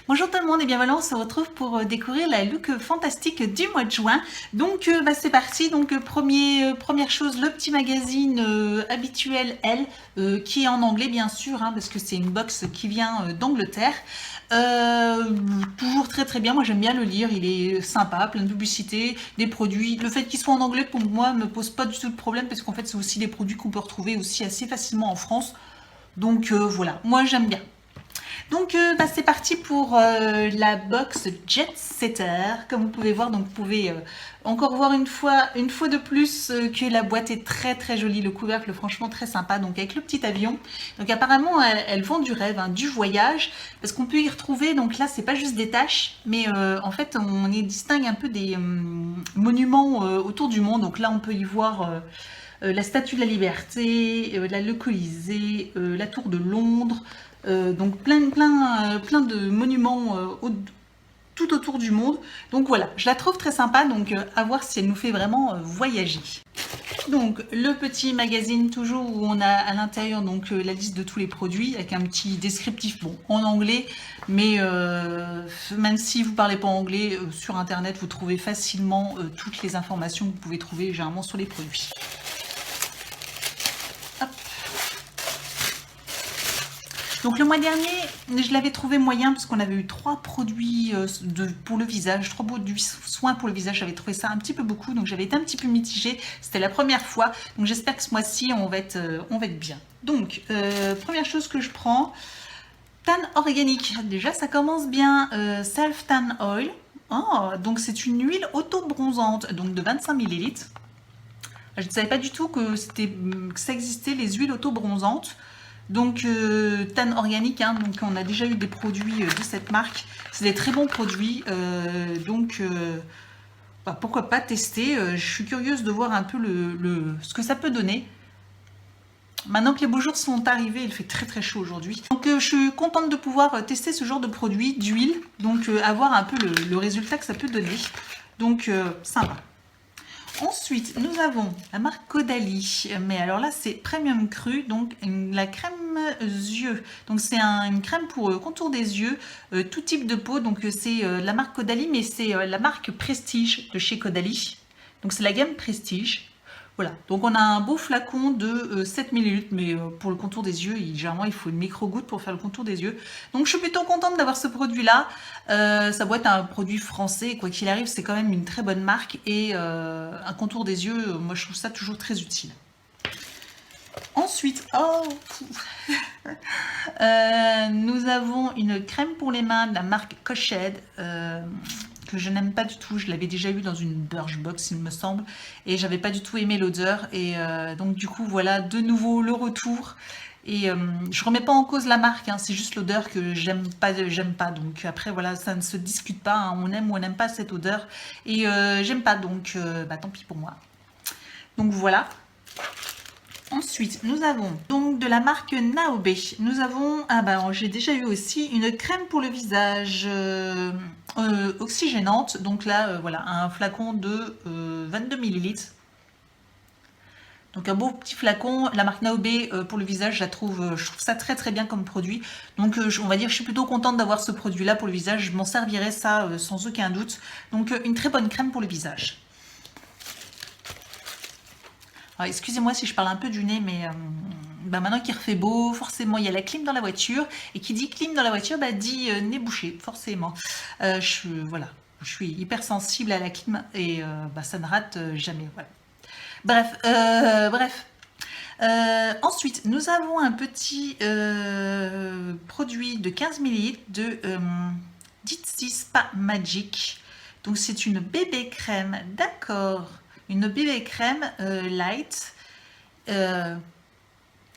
Bonjour tout le monde et bienvenue, on se retrouve pour découvrir la look fantastique du mois de juin. Donc c'est parti, donc première chose, le petit magazine habituel Elle, qui est en anglais bien sûr, hein, parce que c'est une box qui vient d'Angleterre. Toujours très très bien, moi j'aime bien le lire, il est sympa, plein de publicités, des produits. Le fait qu'il soit en anglais pour moi me pose pas du tout de problème parce qu'en fait c'est aussi des produits qu'on peut retrouver aussi assez facilement en France. Donc voilà, moi j'aime bien. Donc c'est parti pour la box Jet Setter. Comme vous pouvez voir, donc vous pouvez encore voir une fois de plus que la boîte est très très jolie, le couvercle franchement très sympa, donc avec le petit avion. Donc apparemment elle vend du rêve, hein, du voyage, parce qu'on peut y retrouver, donc là c'est pas juste des taches, mais en fait on y distingue un peu des monuments autour du monde. Donc là on peut y voir la Statue de la Liberté, le Colisée, la Tour de Londres, donc plein de monuments tout autour du monde. Donc voilà, je la trouve très sympa, donc à voir si elle nous fait vraiment voyager. Donc le petit magazine toujours où on a à l'intérieur donc la liste de tous les produits avec un petit descriptif bon en anglais, mais même si vous parlez pas anglais, sur internet vous trouvez facilement toutes les informations que vous pouvez trouver généralement sur les produits. Donc le mois dernier, je l'avais trouvé moyen parce qu'on avait eu 3 produits pour le visage, 3 produits soins pour le visage. J'avais trouvé ça un petit peu beaucoup, donc j'avais été un petit peu mitigée. C'était la première fois, donc j'espère que ce mois-ci, on va être bien. Donc, première chose que je prends, tan organique. Déjà, ça commence bien. Self Tan Oil. Oh, donc c'est une huile auto-bronzante, donc de 25 ml. Je ne savais pas du tout que ça existait, les huiles auto-bronzantes. Donc Tan organique, hein, donc on a déjà eu des produits de cette marque. C'est des très bons produits, pourquoi pas tester. Je suis curieuse de voir un peu ce que ça peut donner. Maintenant que les beaux jours sont arrivés, il fait très très chaud aujourd'hui. Donc je suis contente de pouvoir tester ce genre de produit, d'huile, donc avoir un peu le résultat que ça peut donner. Donc sympa. Ensuite, nous avons la marque Caudalie, mais alors là c'est premium cru, donc la crème yeux. Donc c'est une crème pour contour des yeux, tout type de peau. Donc c'est la marque Caudalie, mais c'est la marque Prestige de chez Caudalie. Donc c'est la gamme Prestige. Voilà, donc on a un beau flacon de 7 ml, mais pour le contour des yeux, généralement il faut une micro-goutte pour faire le contour des yeux. Donc je suis plutôt contente d'avoir ce produit-là. Ça doit être un produit français, quoi qu'il arrive, c'est quand même une très bonne marque. Et un contour des yeux, moi je trouve ça toujours très utile. Ensuite, nous avons une crème pour les mains de la marque Coched, que je n'aime pas du tout. Je l'avais déjà eu dans une Birchbox, il me semble, et j'avais pas du tout aimé l'odeur. Et donc du coup, voilà de nouveau le retour. Et je remets pas en cause la marque, hein, c'est juste l'odeur que j'aime pas. Donc après voilà, ça ne se discute pas, hein, on aime ou on n'aime pas cette odeur. Et j'aime pas, donc tant pis pour moi. Donc voilà. Ensuite, nous avons donc de la marque Naobe. Nous avons, j'ai déjà eu aussi une crème pour le visage oxygénante. Donc là, voilà, un flacon de 22 ml. Donc un beau petit flacon. La marque Naobe pour le visage, je trouve ça très très bien comme produit. Donc on va dire, je suis plutôt contente d'avoir ce produit-là pour le visage. Je m'en servirai ça sans aucun doute. Donc une très bonne crème pour le visage. Excusez-moi si je parle un peu du nez, mais maintenant qu'il refait beau, forcément il y a la clim dans la voiture, et qui dit clim dans la voiture, dit nez bouché, forcément. Voilà, je suis hyper sensible à la clim, et ça ne rate jamais. Voilà. Bref. Ensuite, nous avons un petit produit de 15 ml de Ditzy Spa Magic. Donc c'est une bébé crème, d'accord. Une bébé crème light,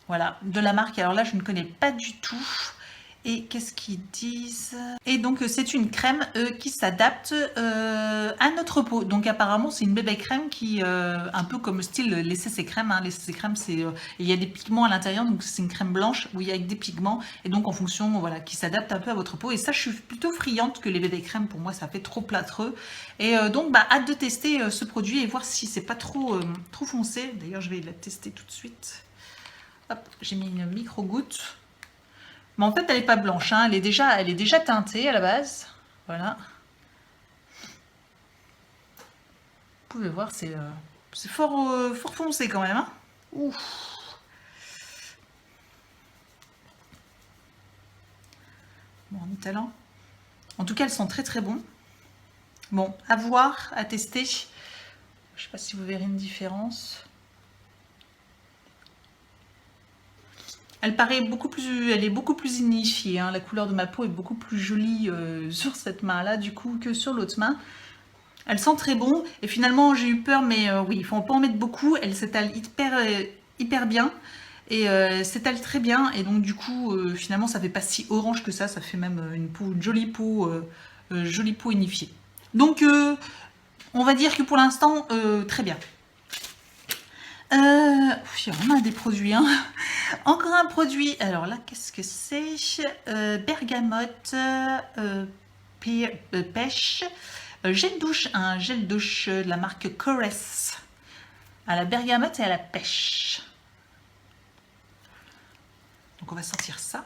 voilà, de la marque. Alors là, je ne connais pas du tout. Et qu'est-ce qu'ils disent? Et donc, c'est une crème qui s'adapte à notre peau. Donc, apparemment, c'est une bébé crème qui, un peu comme style les CC crèmes. Hein. Les CC crèmes, il y a des pigments à l'intérieur. Donc, c'est une crème blanche où il y a des pigments. Et donc, en fonction, voilà, qui s'adapte un peu à votre peau. Et ça, je suis plutôt friande que les bébé crèmes. Pour moi, ça fait trop plâtreux. Et donc, hâte de tester ce produit et voir si c'est pas trop foncé. D'ailleurs, je vais la tester tout de suite. Hop, j'ai mis une micro-goutte. Mais en fait, elle n'est pas blanche, hein. Elle est déjà teintée à la base. Voilà. Vous pouvez voir, c'est fort, fort foncé quand même, hein. Ouf. Bon, en talent. En tout cas, elles sont très très bons. Bon, à voir, à tester. Je sais pas si vous verrez une différence. Elle est beaucoup plus unifiée, hein. La couleur de ma peau est beaucoup plus jolie sur cette main-là, du coup, que sur l'autre main. Elle sent très bon. Et finalement, j'ai eu peur, mais oui, il faut pas en mettre beaucoup. Elle s'étale hyper bien. Et s'étale très bien. Et donc, du coup, finalement, ça fait pas si orange que ça. Ça fait même une jolie peau unifiée. Donc, on va dire que pour l'instant, très bien. Il y a vraiment des produits, hein. Encore un produit. Alors là, qu'est-ce que c'est? Bergamote, pêche, gel douche. Un gel douche de la marque Caress. À la bergamote et à la pêche. Donc on va sortir ça.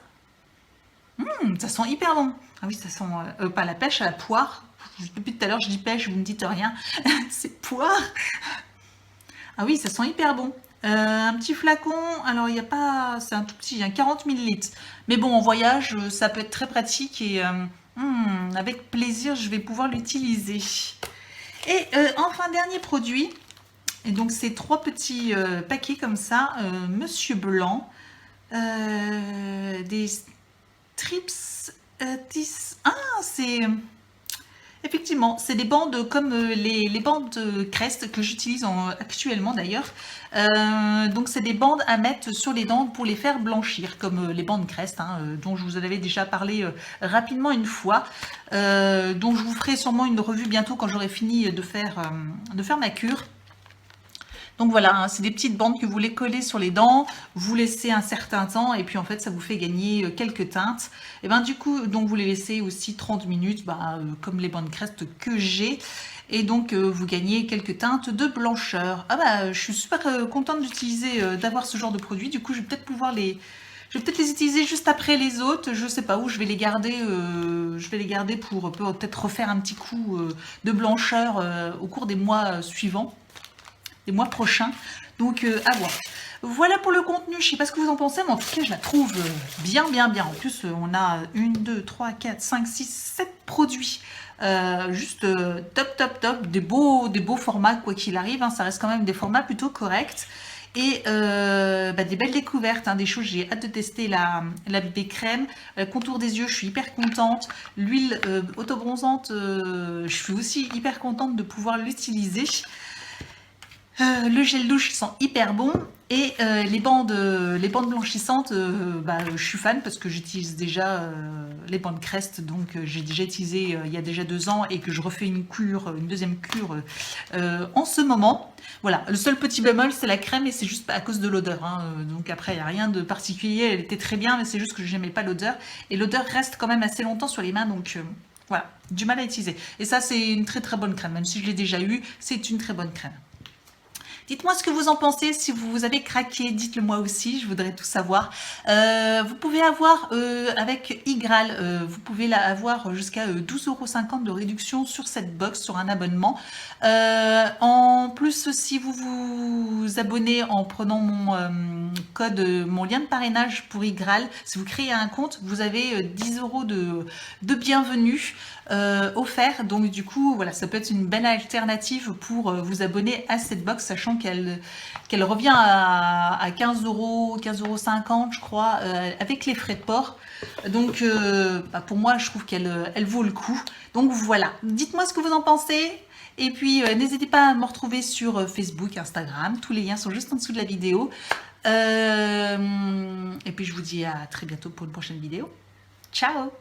Ça sent hyper bon. Ah oui, ça sent pas la pêche, à la poire. Depuis tout à l'heure, je dis pêche, vous me dites rien. C'est poire. Ah oui, ça sent hyper bon. Un petit flacon, alors il n'y a pas, c'est un tout petit, il y a 40 ml. Mais bon, en voyage, ça peut être très pratique et avec plaisir, je vais pouvoir l'utiliser. Et enfin, dernier produit, et donc c'est 3 petits paquets comme ça, Monsieur Blanc, des strips, ah, c'est... Effectivement, c'est des bandes comme les bandes Crest que j'utilise actuellement d'ailleurs. Donc c'est des bandes à mettre sur les dents pour les faire blanchir, comme les bandes Crest, hein, dont je vous en avais déjà parlé rapidement une fois, dont je vous ferai sûrement une revue bientôt quand j'aurai fini de faire ma cure. Donc voilà, hein, c'est des petites bandes que vous les collez sur les dents, vous laissez un certain temps et puis en fait ça vous fait gagner quelques teintes. Et ben du coup, donc vous les laissez aussi 30 minutes, comme les bandes Crest que j'ai. Et donc vous gagnez quelques teintes de blancheur. Ah bah je suis super contente d'utiliser, d'avoir ce genre de produit. Du coup je vais peut-être pouvoir je vais peut-être les utiliser juste après les autres. Je sais pas où, je vais les garder pour peut-être refaire un petit coup de blancheur au cours des mois suivants. Les mois prochains, donc à voir. Voilà pour le contenu, je sais pas ce que vous en pensez, mais en tout cas je la trouve bien. En plus on a 1, 2, 3, 4, 5, 6, 7 produits, juste top, des beaux formats quoi qu'il arrive, hein. Ça reste quand même des formats plutôt corrects. Et des belles découvertes, hein, des choses, j'ai hâte de tester la BB crème, contour des yeux, je suis hyper contente, l'huile autobronzante, je suis aussi hyper contente de pouvoir l'utiliser. Le gel douche sent hyper bon et les bandes blanchissantes, je suis fan parce que j'utilise déjà les bandes Crest, donc j'ai déjà utilisé il y a déjà 2 ans et que je refais une deuxième cure en ce moment. Voilà, le seul petit bémol c'est la crème et c'est juste à cause de l'odeur, hein. Donc après il n'y a rien de particulier, elle était très bien mais c'est juste que je n'aimais pas l'odeur et l'odeur reste quand même assez longtemps sur les mains, donc voilà, du mal à utiliser. Et ça c'est une très bonne crème, même si je l'ai déjà eu, c'est une très bonne crème. Dites-moi ce que vous en pensez, si vous avez craqué, dites-le moi aussi, je voudrais tout savoir. Vous pouvez avoir, avec Igral, vous pouvez avoir jusqu'à 12,50 € de réduction sur cette box, sur un abonnement. En plus, si vous vous abonnez en prenant mon mon lien de parrainage pour Igral, si vous créez un compte, vous avez 10 € de bienvenue offert. Donc du coup, voilà, ça peut être une belle alternative pour vous abonner à cette box, sachant qu'elle revient à 15 €, 15,50 € je crois, avec les frais de port. Donc pour moi, je trouve qu'elle vaut le coup. Donc voilà, dites-moi ce que vous en pensez. Et puis n'hésitez pas à me retrouver sur Facebook, Instagram, tous les liens sont juste en dessous de la vidéo. Et puis je vous dis à très bientôt pour une prochaine vidéo. Ciao!